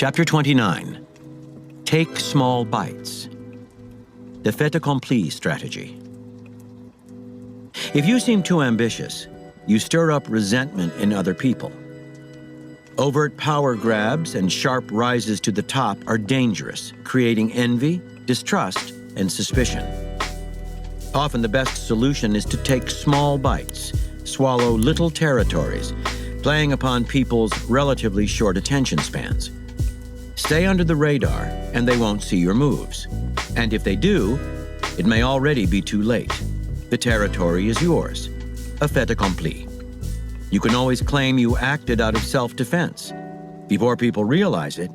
Chapter 29. Take small bites. The Fait Accompli strategy. If you seem too ambitious, you stir up resentment in other people. Overt power grabs and sharp rises to the top are dangerous, creating envy, distrust, and suspicion. Often the best solution is to take small bites, swallow little territories, playing upon people's relatively short attention spans. Stay under the radar, and they won't see your moves. And if they do, it may already be too late. The territory is yours. A fait accompli. You can always claim you acted out of self-defense. Before people realize it,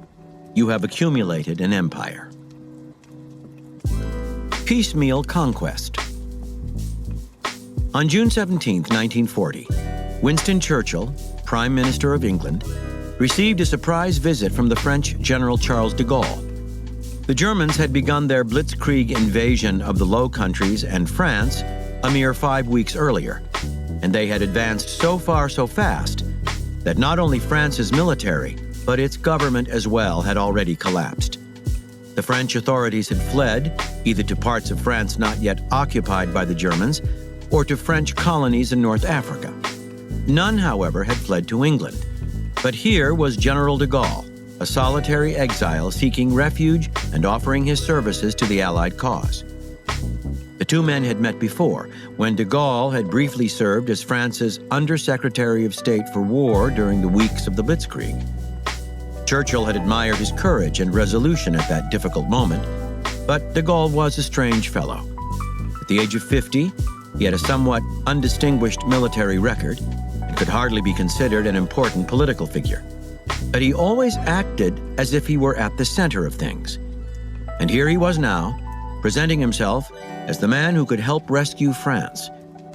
you have accumulated an empire. Piecemeal conquest. On June 17, 1940, Winston Churchill, Prime Minister of England, received a surprise visit from the French General Charles de Gaulle. The Germans had begun their blitzkrieg invasion of the Low Countries and France a mere 5 weeks earlier, and they had advanced so far so fast that not only France's military, but its government as well had already collapsed. The French authorities had fled, either to parts of France not yet occupied by the Germans, or to French colonies in North Africa. None, however, had fled to England. But here was General de Gaulle, a solitary exile seeking refuge and offering his services to the Allied cause. The two men had met before, when de Gaulle had briefly served as France's Under-Secretary of State for War during the weeks of the Blitzkrieg. Churchill had admired his courage and resolution at that difficult moment, but de Gaulle was a strange fellow. At the age of 50, he had a somewhat undistinguished military record and could hardly be considered an important political figure. But he always acted as if he were at the center of things. And here he was now, presenting himself as the man who could help rescue France,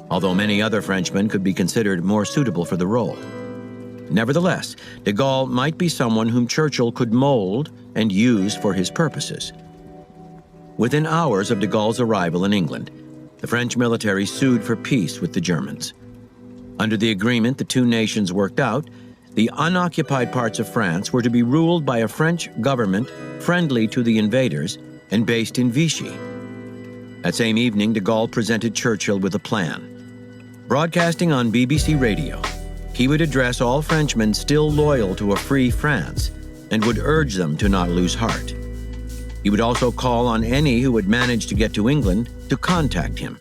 although many other Frenchmen could be considered more suitable for the role. Nevertheless, de Gaulle might be someone whom Churchill could mold and use for his purposes. Within hours of de Gaulle's arrival in England, the French military sued for peace with the Germans. Under the agreement the two nations worked out, the unoccupied parts of France were to be ruled by a French government friendly to the invaders and based in Vichy. That same evening, de Gaulle presented Churchill with a plan. Broadcasting on BBC radio, he would address all Frenchmen still loyal to a free France and would urge them to not lose heart. He would also call on any who would manage to get to England to contact him.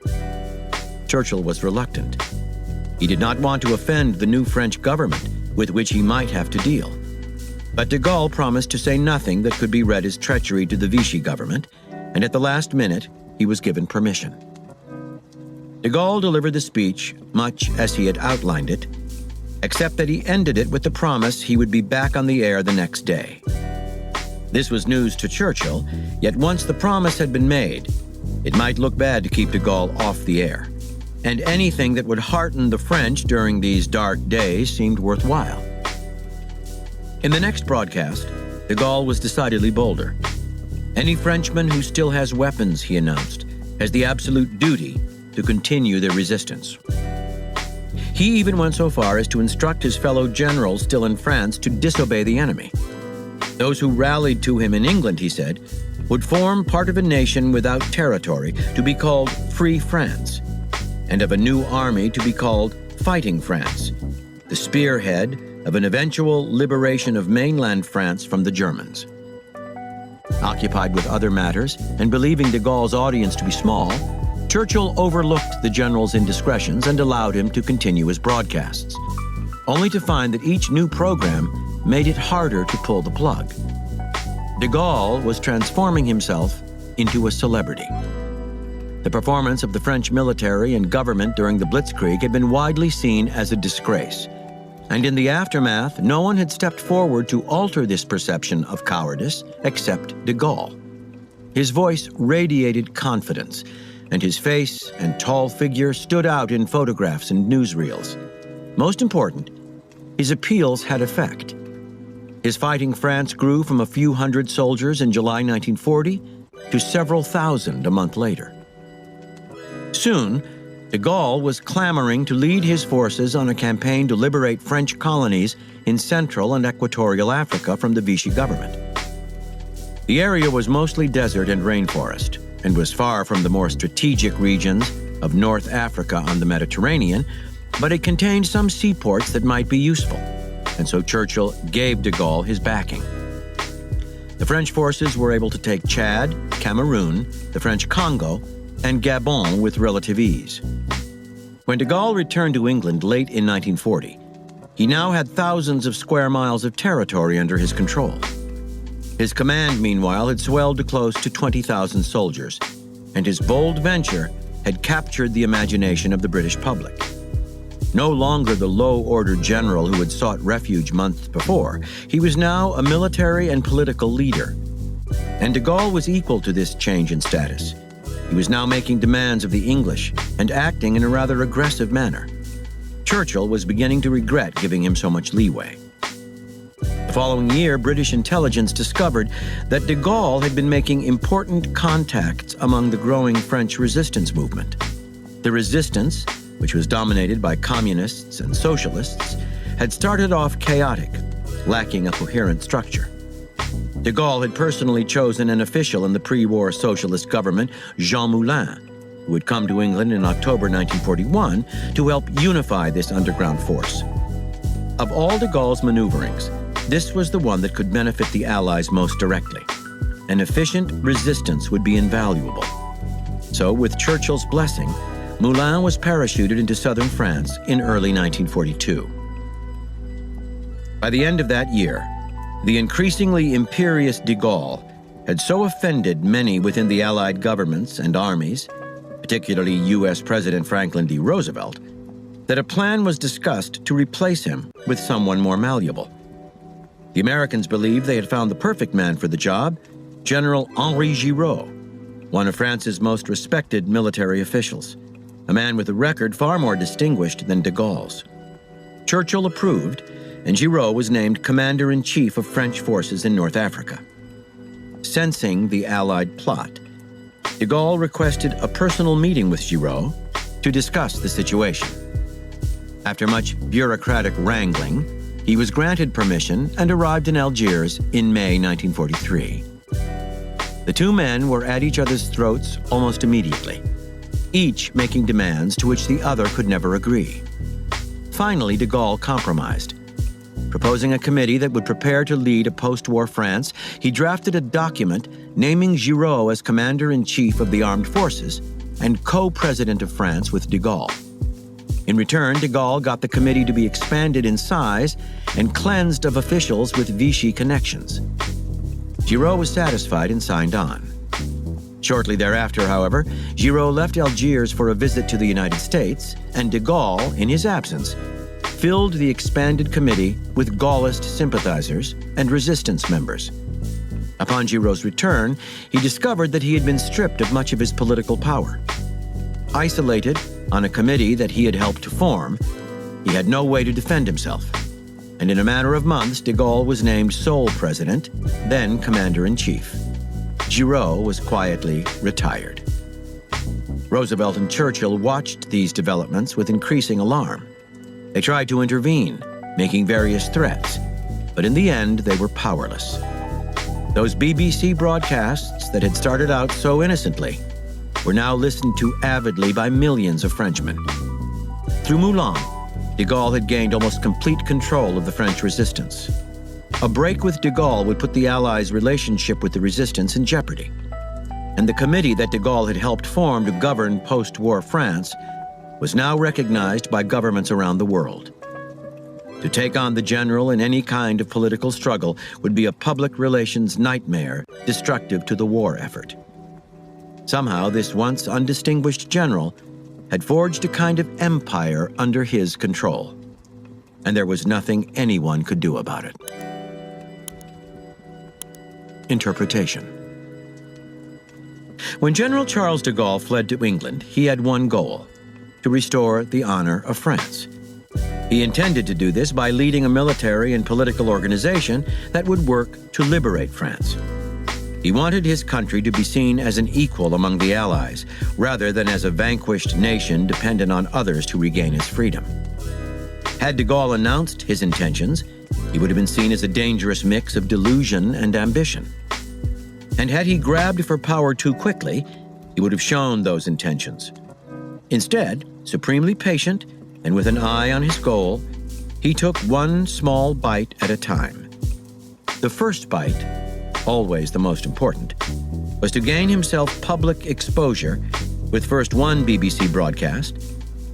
Churchill was reluctant. He did not want to offend the new French government with which he might have to deal. But de Gaulle promised to say nothing that could be read as treachery to the Vichy government, and at the last minute, he was given permission. De Gaulle delivered the speech much as he had outlined it, except that he ended it with the promise he would be back on the air the next day. This was news to Churchill, yet once the promise had been made, it might look bad to keep de Gaulle off the air, and anything that would hearten the French during these dark days seemed worthwhile. In the next broadcast, de Gaulle was decidedly bolder. Any Frenchman who still has weapons, he announced, has the absolute duty to continue their resistance. He even went so far as to instruct his fellow generals still in France to disobey the enemy. Those who rallied to him in England, he said, would form part of a nation without territory to be called Free France, and of a new army to be called Fighting France, the spearhead of an eventual liberation of mainland France from the Germans. Occupied with other matters and believing de Gaulle's audience to be small, Churchill overlooked the general's indiscretions and allowed him to continue his broadcasts, only to find that each new program made it harder to pull the plug. De Gaulle was transforming himself into a celebrity. The performance of the French military and government during the Blitzkrieg had been widely seen as a disgrace, and in the aftermath, no one had stepped forward to alter this perception of cowardice except de Gaulle. His voice radiated confidence, and his face and tall figure stood out in photographs and newsreels. Most important, his appeals had effect. His Fighting France grew from a few hundred soldiers in July 1940 to several thousand a month later. Soon, De Gaulle was clamoring to lead his forces on a campaign to liberate French colonies in Central and Equatorial Africa from the Vichy government. The area was mostly desert and rainforest, and was far from the more strategic regions of North Africa on the Mediterranean, but it contained some seaports that might be useful, and so Churchill gave de Gaulle his backing. The French forces were able to take Chad, Cameroon, the French Congo, and Gabon with relative ease. When de Gaulle returned to England late in 1940, he now had thousands of square miles of territory under his control. His command, meanwhile, had swelled to close to 20,000 soldiers, and his bold venture had captured the imagination of the British public. No longer the low-order general who had sought refuge months before, he was now a military and political leader. And de Gaulle was equal to this change in status. He was now making demands of the English and acting in a rather aggressive manner. Churchill was beginning to regret giving him so much leeway. The following year, British intelligence discovered that de Gaulle had been making important contacts among the growing French resistance movement. The resistance, which was dominated by communists and socialists, had started off chaotic, lacking a coherent structure. De Gaulle had personally chosen an official in the pre-war socialist government, Jean Moulin, who had come to England in October 1941 to help unify this underground force. Of all de Gaulle's maneuverings, this was the one that could benefit the Allies most directly. An efficient resistance would be invaluable. So, with Churchill's blessing, Moulin was parachuted into southern France in early 1942. By the end of that year, the increasingly imperious de Gaulle had so offended many within the Allied governments and armies, particularly U.S. President Franklin D. Roosevelt, that a plan was discussed to replace him with someone more malleable. The Americans believed they had found the perfect man for the job, General Henri Giraud, one of France's most respected military officials, a man with a record far more distinguished than de Gaulle's. Churchill approved, and Giraud was named Commander-in-Chief of French forces in North Africa. Sensing the Allied plot, de Gaulle requested a personal meeting with Giraud to discuss the situation. After much bureaucratic wrangling, he was granted permission and arrived in Algiers in May 1943. The two men were at each other's throats almost immediately, each making demands to which the other could never agree. Finally, de Gaulle compromised. Proposing a committee that would prepare to lead a post-war France, he drafted a document naming Giraud as Commander-in-Chief of the Armed Forces and co-President of France with de Gaulle. In return, de Gaulle got the committee to be expanded in size and cleansed of officials with Vichy connections. Giraud was satisfied and signed on. Shortly thereafter, however, Giraud left Algiers for a visit to the United States, and de Gaulle, in his absence, filled the expanded committee with Gaullist sympathizers and resistance members. Upon Giraud's return, he discovered that he had been stripped of much of his political power. Isolated on a committee that he had helped to form, he had no way to defend himself. And in a matter of months, de Gaulle was named sole president, then commander-in-chief. Giraud was quietly retired. Roosevelt and Churchill watched these developments with increasing alarm. They tried to intervene, making various threats, but in the end, they were powerless. Those BBC broadcasts that had started out so innocently were now listened to avidly by millions of Frenchmen. Through Moulin, de Gaulle had gained almost complete control of the French resistance. A break with de Gaulle would put the Allies' relationship with the resistance in jeopardy. And the committee that de Gaulle had helped form to govern post-war France was now recognized by governments around the world. To take on the general in any kind of political struggle would be a public relations nightmare destructive to the war effort. Somehow, this once undistinguished general had forged a kind of empire under his control, and there was nothing anyone could do about it. Interpretation. When General Charles de Gaulle fled to England, he had one goal: to restore the honor of France. He intended to do this by leading a military and political organization that would work to liberate France. He wanted his country to be seen as an equal among the Allies, rather than as a vanquished nation dependent on others to regain its freedom. Had de Gaulle announced his intentions, he would have been seen as a dangerous mix of delusion and ambition. And had he grabbed for power too quickly, he would have shown those intentions. Instead, supremely patient and with an eye on his goal, he took one small bite at a time. The first bite, always the most important, was to gain himself public exposure with first one BBC broadcast,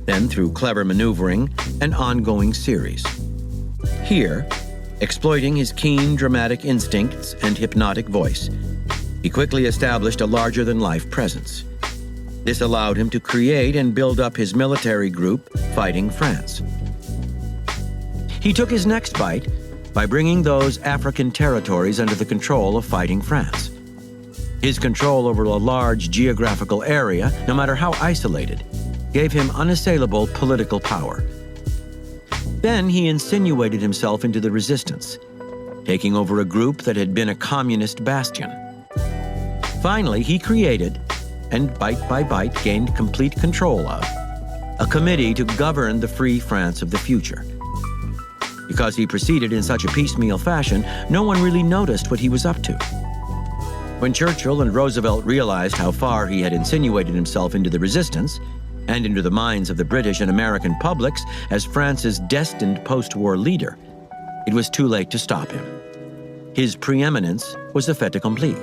then through clever maneuvering, an ongoing series. Here, exploiting his keen dramatic instincts and hypnotic voice, he quickly established a larger-than-life presence. This allowed him to create and build up his military group fighting France. He took his next bite by bringing those African territories under the control of fighting France. His control over a large geographical area, no matter how isolated, gave him unassailable political power. Then he insinuated himself into the resistance, taking over a group that had been a communist bastion. Finally, he created, and bite by bite gained complete control of, a committee to govern the free France of the future. Because he proceeded in such a piecemeal fashion, no one really noticed what he was up to. When Churchill and Roosevelt realized how far he had insinuated himself into the resistance, and into the minds of the British and American publics as France's destined post-war leader, it was too late to stop him. His preeminence was a fait accompli.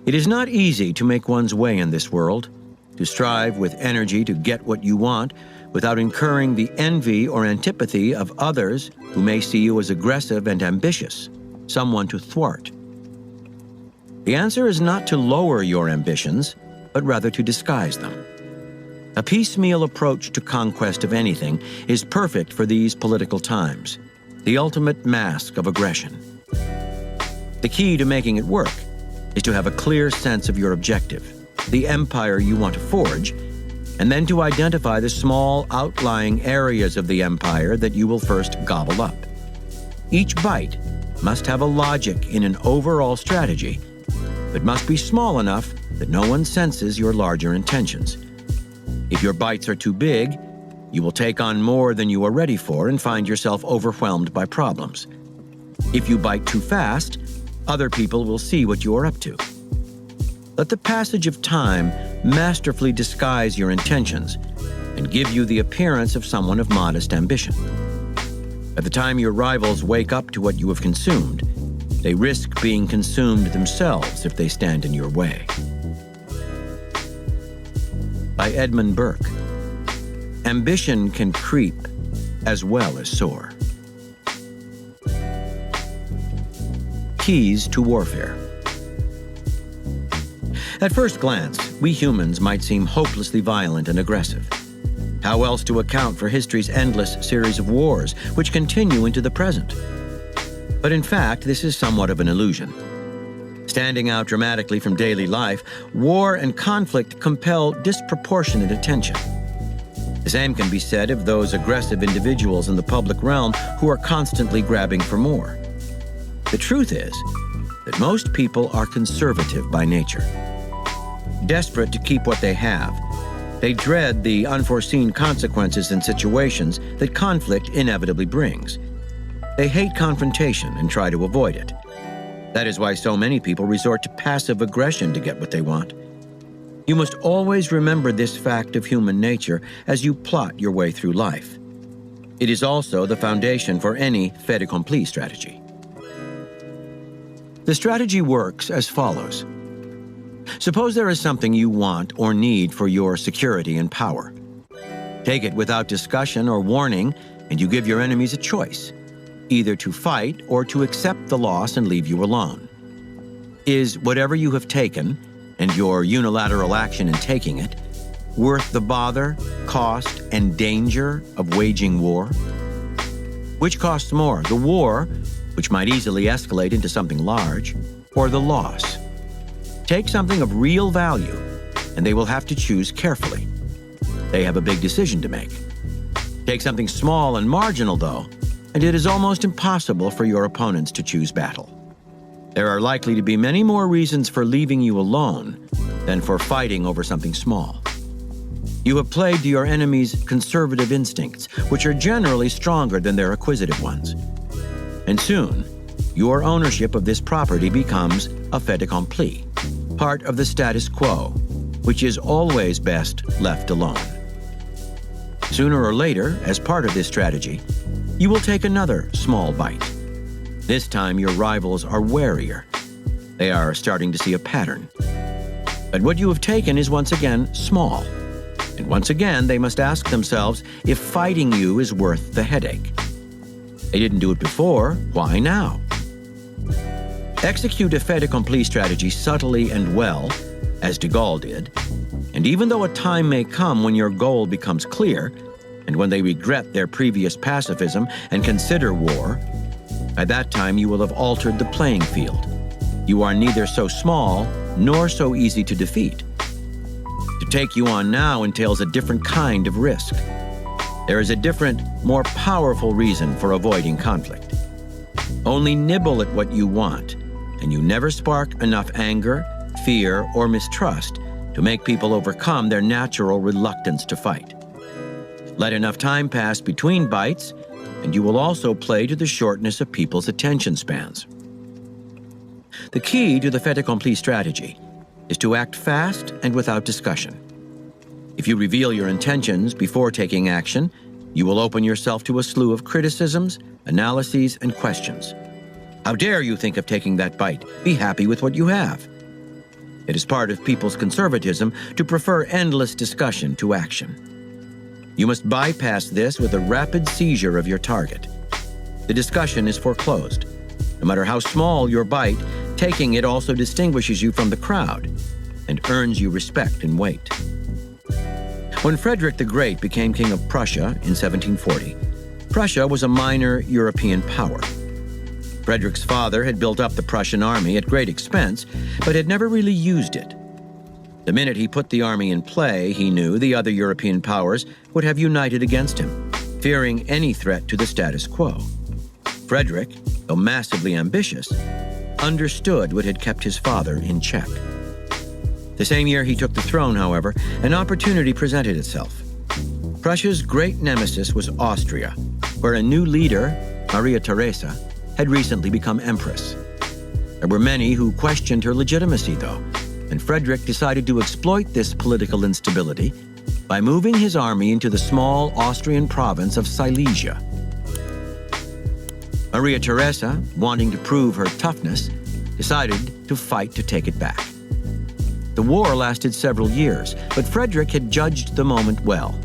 It is not easy to make one's way in this world, to strive with energy to get what you want without incurring the envy or antipathy of others who may see you as aggressive and ambitious, someone to thwart. The answer is not to lower your ambitions, but rather to disguise them. A piecemeal approach to conquest of anything is perfect for these political times, the ultimate mask of aggression. The key to making it work is to have a clear sense of your objective, the empire you want to forge, and then to identify the small outlying areas of the empire that you will first gobble up. Each bite must have a logic in an overall strategy, but must be small enough that no one senses your larger intentions. If your bites are too big, you will take on more than you are ready for and find yourself overwhelmed by problems. If you bite too fast, other people will see what you are up to. Let the passage of time masterfully disguise your intentions and give you the appearance of someone of modest ambition. By the time your rivals wake up to what you have consumed, they risk being consumed themselves if they stand in your way. By Edmund Burke. Ambition can creep as well as soar. Keys to warfare. At first glance, we humans might seem hopelessly violent and aggressive. How else to account for history's endless series of wars, which continue into the present? But in fact, this is somewhat of an illusion. Standing out dramatically from daily life, war and conflict compel disproportionate attention. The same can be said of those aggressive individuals in the public realm who are constantly grabbing for more. The truth is that most people are conservative by nature. Desperate to keep what they have, they dread the unforeseen consequences and situations that conflict inevitably brings. They hate confrontation and try to avoid it. That is why so many people resort to passive aggression to get what they want. You must always remember this fact of human nature as you plot your way through life. It is also the foundation for any fait accompli strategy. The strategy works as follows. Suppose there is something you want or need for your security and power. Take it without discussion or warning, and you give your enemies a choice, either to fight or to accept the loss and leave you alone. Is whatever you have taken, and your unilateral action in taking it, worth the bother, cost, and danger of waging war? Which costs more, the war, which might easily escalate into something large, or the loss? Take something of real value, and they will have to choose carefully. They have a big decision to make. Take something small and marginal, though, and it is almost impossible for your opponents to choose battle. There are likely to be many more reasons for leaving you alone than for fighting over something small. You have played to your enemy's conservative instincts, which are generally stronger than their acquisitive ones. And soon, your ownership of this property becomes a fait accompli, part of the status quo, which is always best left alone. Sooner or later, as part of this strategy, you will take another small bite. This time, your rivals are warier. They are starting to see a pattern. But what you have taken is once again small. And once again, they must ask themselves if fighting you is worth the headache. They didn't do it before, why now? Execute a fait accompli strategy subtly and well, as de Gaulle did, and even though a time may come when your goal becomes clear, and when they regret their previous pacifism and consider war, by that time you will have altered the playing field. You are neither so small nor so easy to defeat. To take you on now entails a different kind of risk. There is a different, more powerful reason for avoiding conflict. Only nibble at what you want, and you never spark enough anger, fear, or mistrust to make people overcome their natural reluctance to fight. Let enough time pass between bites, and you will also play to the shortness of people's attention spans. The key to the fait accompli strategy is to act fast and without discussion. If you reveal your intentions before taking action, you will open yourself to a slew of criticisms, analyses, and questions. How dare you think of taking that bite? Be happy with what you have. It is part of people's conservatism to prefer endless discussion to action. You must bypass this with a rapid seizure of your target. The discussion is foreclosed. No matter how small your bite, taking it also distinguishes you from the crowd and earns you respect and weight. When Frederick the Great became king of Prussia in 1740, Prussia was a minor European power. Frederick's father had built up the Prussian army at great expense, but had never really used it. The minute he put the army in play, he knew the other European powers would have united against him, fearing any threat to the status quo. Frederick, though massively ambitious, understood what had kept his father in check. The same year he took the throne, however, an opportunity presented itself. Prussia's great nemesis was Austria, where a new leader, Maria Theresa, had recently become empress. There were many who questioned her legitimacy, though, and Frederick decided to exploit this political instability by moving his army into the small Austrian province of Silesia. Maria Theresa, wanting to prove her toughness, decided to fight to take it back. The war lasted several years, but Frederick had judged the moment well.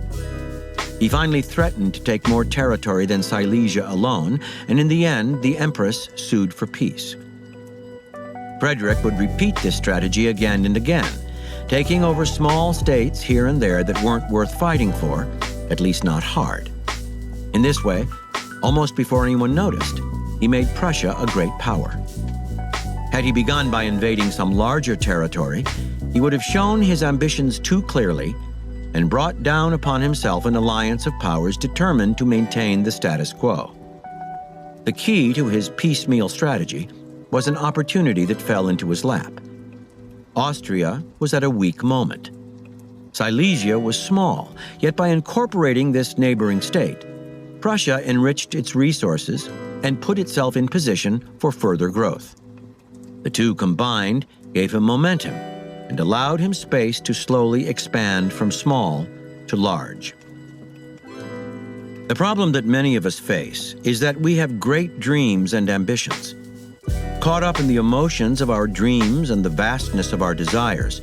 He finally threatened to take more territory than Silesia alone, and in the end, the empress sued for peace. Frederick would repeat this strategy again and again, taking over small states here and there that weren't worth fighting for, at least not hard. In this way, almost before anyone noticed, he made Prussia a great power. Had he begun by invading some larger territory, he would have shown his ambitions too clearly and brought down upon himself an alliance of powers determined to maintain the status quo. The key to his piecemeal strategy was an opportunity that fell into his lap. Austria was at a weak moment. Silesia was small, yet by incorporating this neighboring state, Prussia enriched its resources and put itself in position for further growth. The two combined gave him momentum and allowed him space to slowly expand from small to large. The problem that many of us face is that we have great dreams and ambitions. Caught up in the emotions of our dreams and the vastness of our desires,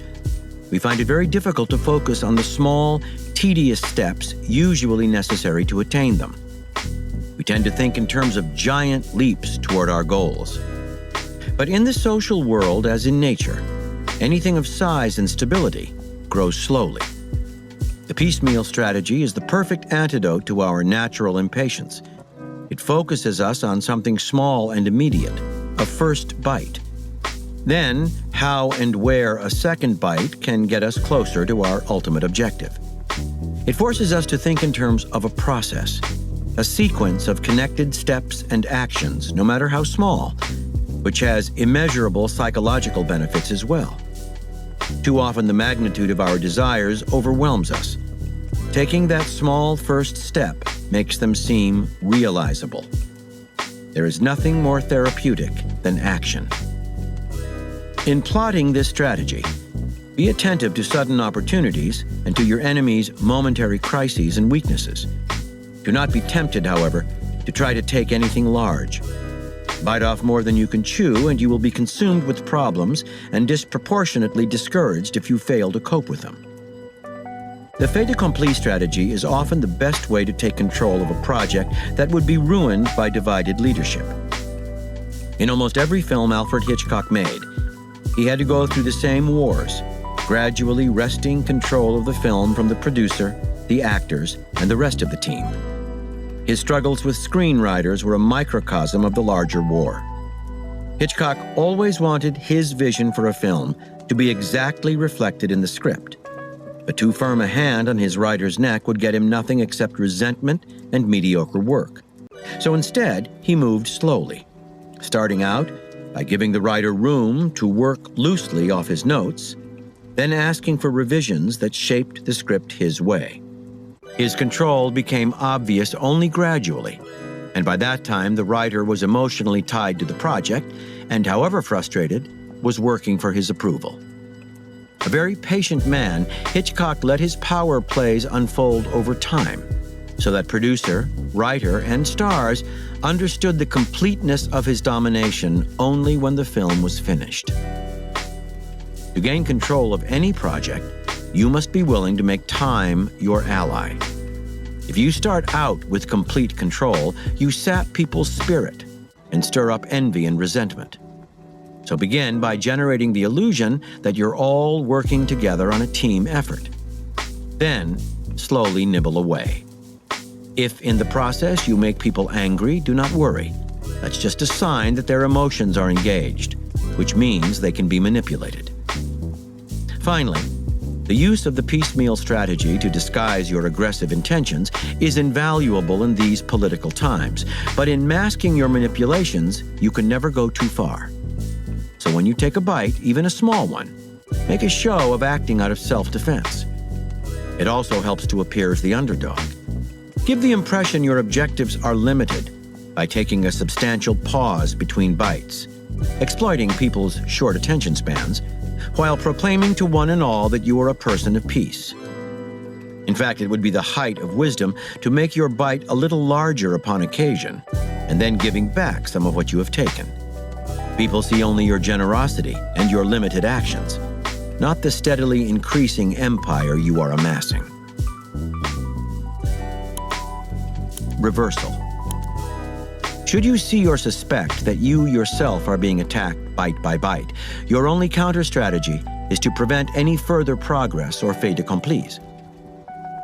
we find it very difficult to focus on the small, tedious steps usually necessary to attain them. We tend to think in terms of giant leaps toward our goals. But in the social world, as in nature, anything of size and stability grows slowly. The piecemeal strategy is the perfect antidote to our natural impatience. It focuses us on something small and immediate, a first bite. Then, how and where a second bite can get us closer to our ultimate objective. It forces us to think in terms of a process, a sequence of connected steps and actions, no matter how small, which has immeasurable psychological benefits as well. Too often the magnitude of our desires overwhelms us. Taking that small first step makes them seem realizable. There is nothing more therapeutic than action. In plotting this strategy, be attentive to sudden opportunities and to your enemy's momentary crises and weaknesses. Do not be tempted, however, to try to take anything large. Bite off more than you can chew, and you will be consumed with problems and disproportionately discouraged if you fail to cope with them. The fait accompli strategy is often the best way to take control of a project that would be ruined by divided leadership. In almost every film Alfred Hitchcock made, he had to go through the same wars, gradually wresting control of the film from the producer, the actors, and the rest of the team. His struggles with screenwriters were a microcosm of the larger war. Hitchcock always wanted his vision for a film to be exactly reflected in the script. But too firm a hand on his writer's neck would get him nothing except resentment and mediocre work. So instead, he moved slowly, starting out by giving the writer room to work loosely off his notes, then asking for revisions that shaped the script his way. His control became obvious only gradually, and by that time the writer was emotionally tied to the project and, however frustrated, was working for his approval. A very patient man, Hitchcock let his power plays unfold over time, so that producer, writer, and stars understood the completeness of his domination only when the film was finished. To gain control of any project, you must be willing to make time your ally. If you start out with complete control, you sap people's spirit and stir up envy and resentment. So begin by generating the illusion that you're all working together on a team effort. Then, slowly nibble away. If in the process you make people angry, do not worry. That's just a sign that their emotions are engaged, which means they can be manipulated. Finally, the use of the piecemeal strategy to disguise your aggressive intentions is invaluable in these political times, but in masking your manipulations, you can never go too far. So when you take a bite, even a small one, make a show of acting out of self-defense. It also helps to appear as the underdog. Give the impression your objectives are limited by taking a substantial pause between bites, exploiting people's short attention spans, while proclaiming to one and all that you are a person of peace. In fact, it would be the height of wisdom to make your bite a little larger upon occasion, and then giving back some of what you have taken. People see only your generosity and your limited actions, not the steadily increasing empire you are amassing. Reversal. Should you see or suspect that you yourself are being attacked bite by bite, your only counter-strategy is to prevent any further progress or fait accomplis.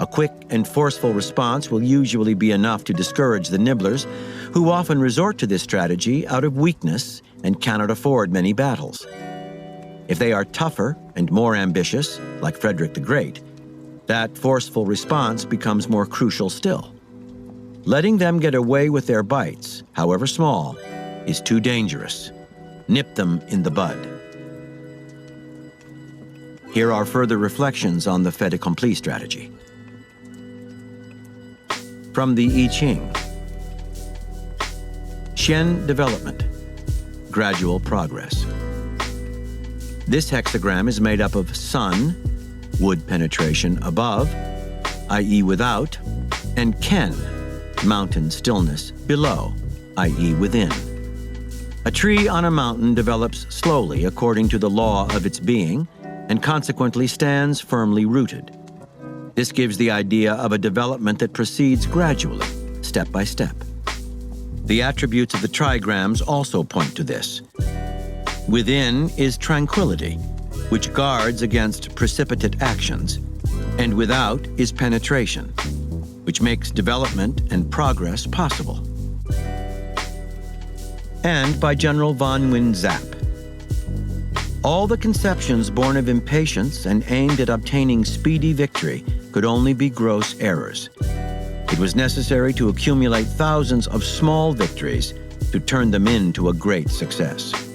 A quick and forceful response will usually be enough to discourage the nibblers, who often resort to this strategy out of weakness and cannot afford many battles. If they are tougher and more ambitious, like Frederick the Great, that forceful response becomes more crucial still. Letting them get away with their bites, however small, is too dangerous. Nip them in the bud. Here are further reflections on the fait accompli strategy. From the I Ching. Shen development, gradual progress. This hexagram is made up of sun, wood penetration above, i.e. without, and ken, mountain stillness below, i.e. within. A tree on a mountain develops slowly according to the law of its being, and consequently stands firmly rooted. This gives the idea of a development that proceeds gradually, step by step. The attributes of the trigrams also point to this. Within is tranquility, which guards against precipitate actions, and without is penetration, which makes development and progress possible. And by General von Win-Zapp. All the conceptions born of impatience and aimed at obtaining speedy victory could only be gross errors. It was necessary to accumulate thousands of small victories to turn them into a great success.